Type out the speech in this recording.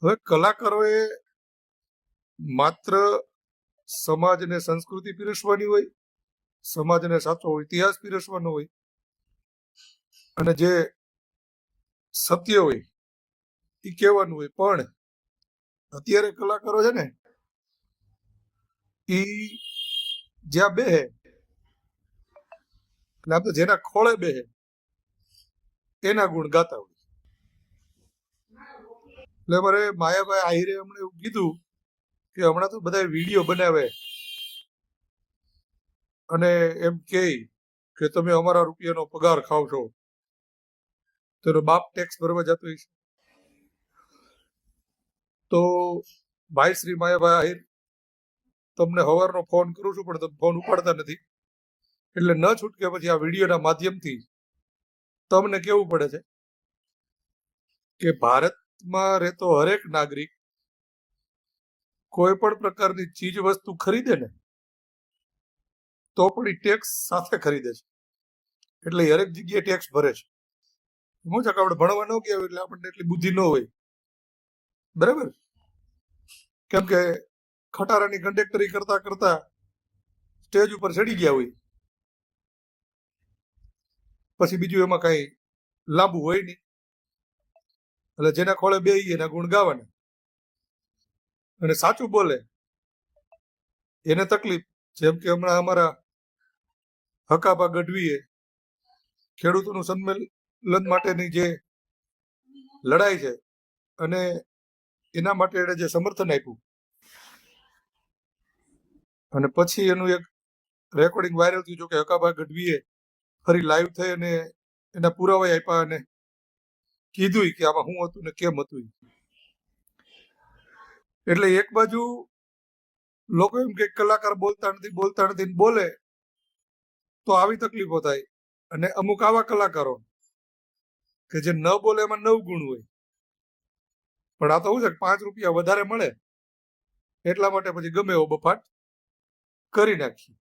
હવે કલાકારોએ માત્ર સમાજને સંસ્કૃતિ પીરસવાની હોય, સમાજને સાચો ઇતિહાસ પીરસવાનો હોય અને જે સત્ય હોય એ કહેવાનું હોય. પણ અત્યારે કલાકારો છે ને એ જ્યાં બેહે એટલે આમ તો જેના ખોળે બેહે એના ગુણ ગાતા હોય. એટલે મારે માયાભાઈ આહિરે હમણાં એવું કીધું કે હમણાં તો બધા વિડીયો બનાવે અને એમ કે તમે અમારા રૂપિયાનો પગાર ખાવ છો, તેનો બાપ ટેક્સ ભરવા જતો હોય છે. તો ભાઈ શ્રી માયાભાઈ આહિર, તમને સવારનો ફોન કરું છું પણ તમે ફોન ઉપાડતા નથી, એટલે ન છૂટકે પછી આ વિડીયોના માધ્યમથી તમને કેવું પડે છે કે ભારતમાં રહેતો હરેક નાગરિક કોઈ પણ પ્રકારની ચીજ વસ્તુ ખરીદે ને તો પણ એ ટેક્સ સાથે ખરીદે છે. એટલે હરેક જગ્યાએ ટેક્સ ભરે છે. શું છે કે આપણે ભણવા ન ગયા હોય એટલે આપણને એટલી બુદ્ધિ ન હોય, બરાબર? કેમ કે ખટારાની કંડક્ટરી કરતા કરતા સ્ટેજ ઉપર ચડી ગયા હોય, પછી બીજું એમાં કઈ લાંબુ હોય નહીં. એટલે જેના ખોળે બેહી એના ગુણ ગાવાના અને સાચું બોલે એને તકલીફ. જેમ કે હમણાં અમારા હકાભા ગઢવીએ ખેડૂતોનું સંમેલન માટેની જે લડાઈ છે અને એના માટે એને જે સમર્થન આપ્યું અને પછી એનું એક રેકોર્ડિંગ વાયરલ થયું. જો કે હકાભા ગઢવીએ ફરી લાઈવ થઈ અને એના પુરાવા આપ્યા અને કીધું કે આમાં શું હતું ને કેમ હતું. એટલે એક બાજુ લોકો એમ કે કલાકાર બોલતા નથી બોલે તો આવી તકલીફો થાય, અને અમુક આવા કલાકારો કે જે ન બોલે એમાં 9 ગુણ હોય, પણ આ તો શું છે કે 5 રૂપિયા વધારે મળે એટલા માટે પછી ગમે એવો બફાટ કરી નાખીએ.